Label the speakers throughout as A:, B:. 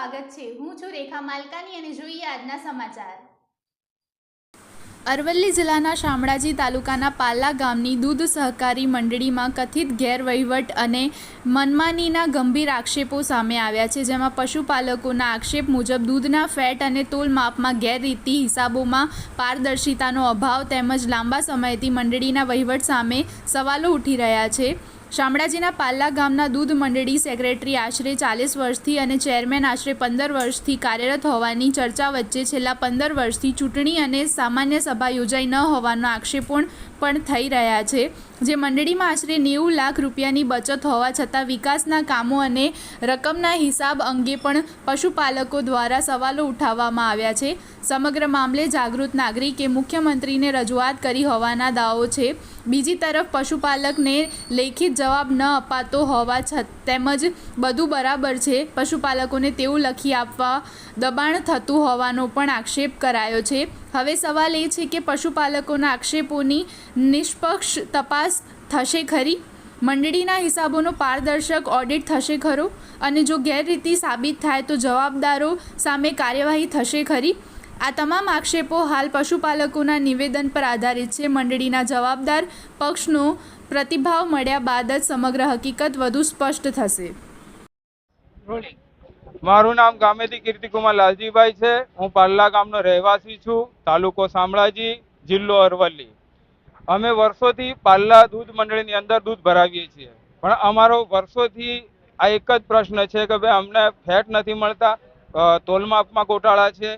A: સ્વાગત છે। હું છું રેખા માલકાની અને જોઈએ આજના સમાચાર।
B: અરવલ્લી જિલ્લાના શામળાજી તાલુકાના પાલ્લા ગામની દૂધ સહકારી મંડળીમાં કથિત ગેરવહીવટ અને મનમાનીના ગંભીર આક્ષેપો સામે આવ્યા છે, જેમાં પશુપાલકોના આક્ષેપ મુજબ દૂધના ફેટ અને તોલ માપમાં ગેરરીતિ, હિસાબોમાં પારદર્શિતાનો અભાવ તેમજ લાંબા સમયથી મંડળીના વહીવટ સામે સવાલો ઉઠી રહ્યા છે। શામળાજીના પાલ્લા ગામના દૂધ મંડળી સેક્રેટરી આશરે 40 વર્ષથી અને ચેરમેન આશરે 15 વર્ષથી કાર્યરત હોવાની ચર્ચા વચ્ચે છેલ્લા 15 વર્ષથી ચૂંટણી અને સામાન્ય સભા યોજાઈ ન હોવાના આક્ષેપો પણ થઈ રહ્યા છે, જે મંડળીમાં આશરે 90 લાખ રૂપિયાની બચત હોવા છતાં વિકાસના કામો અને રકમના હિસાબ અંગે પણ પશુપાલકો દ્વારા સવાલો ઉઠાવવામાં આવ્યા છે। સમગ્ર મામલે જાગૃત નાગરિકે મુખ્યમંત્રીને રજૂઆત કરી હોવાના દાવો છે। બીજી તરફ પશુપાલકને લેખિત જવાબ ન અપાતો હોવા તેમજ બધું બરાબર છે, પશુપાલકોને તેવું લખી આપવા દબાણ થતું હોવાનો પણ આક્ષેપ કરાયો છે। હવે સવાલ એ છે કે પશુપાલકોના આક્ષેપોની નિષ્પક્ષ તપાસ થશે ખરી? મંડળીના હિસાબોનો પારદર્શક ઓડિટ થશે ખરો? અને જો ગેરરીતિ સાબિત થાય તો જવાબદારો સામે કાર્યવાહી થશે ખરી? આ તમામ આક્ષેપો હાલ પશુપાલકોના નિવેદન પર આધારિત છે। મંડળીના જવાબદાર પક્ષનો પ્રતિભાવ મળ્યા બાદ જ સમગ્ર હકીકત વધુ સ્પષ્ટ થશે।
C: મારું નામ ગામેતી કીર્તિકુમાર લાલજીભાઈ છે। હું પાલ્લા ગામનો રહેવાસી છું। તાલુકો શામળાજી, જિલ્લો અરવલ્લી। અમે વર્ષોથી પાલ્લા દૂધ મંડળીની અંદર દૂધ ભરાવીએ છીએ, પણ અમારો વર્ષોથી આ એક જ પ્રશ્ન છે કે ભાઈ અમને ફેટ નથી મળતા, તોલમાપમાં ગોટાળા છે,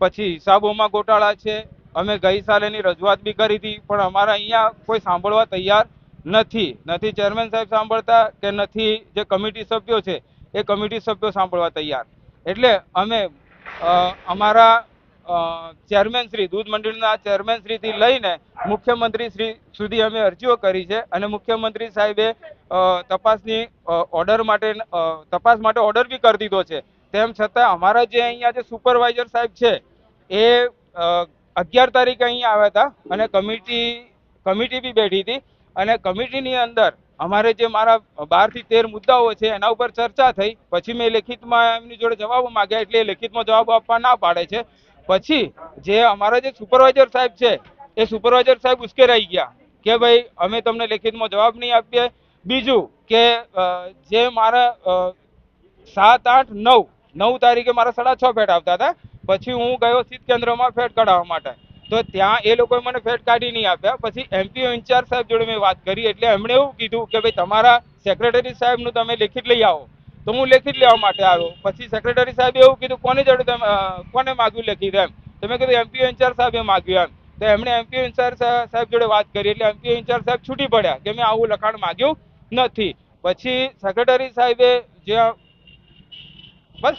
C: પછી હિસાબોમાં ગોટાળા છે। અમે ગઈ સાલ એની રજૂઆત બી કરી હતી, પણ અમારા અહીંયા કોઈ સાંભળવા તૈયાર નથી ચેરમેન સાહેબ સાંભળતા કે નથી જે કમિટી સભ્યો છે એ કમિટી સભ્યો સાંભળવા તૈયાર। એટલે અમે અમારા ચેરમેન શ્રી દૂધ મંડળીના ચેરમેન શ્રીથી લઈને મુખ્યમંત્રી શ્રી સુધી અમે અરજીઓ કરી છે અને મુખ્યમંત્રી સાહેબે તપાસ માટે ઓર્ડર બી કરી દીધો છે। તેમ છતાં અમારા જે અહીંયા જે સુપરવાઇઝર સાહેબ છે એ 11 તારીખે અહીંયા આવ્યા હતા અને કમિટી બી બેઠી હતી અને કમિટીની અંદર અમારે જે મારા 12 થી 13 મુદ્દાઓ છે એના ઉપર ચર્ચા થઈ। પછી મેં લેખિતમાં એમની જોડે જવાબો માંગ્યા, એટલે લેખિતમાં જવાબ આપવા ના પાડે છે। પછી જે અમારા જે સુપરવાઇઝર સાહેબ છે એ સુપરવાઇઝર સાહેબ ઉશ્કેરાઈ ગયા કે ભાઈ અમે તમને લેખિતમાં જવાબ નહીં આપીએ। બીજું કે જે મારા 7, 8, 9 તારીખે મારા 6.5 ફેટ આવતા હતા, પછી હું ગયો શીત કેન્દ્રમાં ફેટ કઢાવવા માટે, તો ત્યાં એ લોકોએ મને ફેટ કાઢી નહીં આપ્યા। પછી એમપીઓ ઇન્ચાર્જ સાહેબ જોડે મેં વાત કરી, એટલે એમણે એવું કીધું કે ભાઈ તમારા સેક્રેટરી સાહેબનું તમે લેખિત લઈ આવો, તો હું લેખિત લેવા માટે આવ્યો। પછી સેક્રેટરી સાહેબે એવું કીધું કોને જોડે કોને માગ્યું લેખિત એમ, તો મેં કીધું એમપીઓ ઇન્ચાર્જ સાહેબે માગ્યું એમ। તો એમણે એમપીઓ ઇન્ચાર્જ સાહેબ જોડે વાત કરી, એટલે એમપીઓ ઇન્ચાર્જ સાહેબ છૂટી પડ્યા કે મેં આવું લખાણ માગ્યું નથી। પછી સેક્રેટરી સાહેબે જે બસ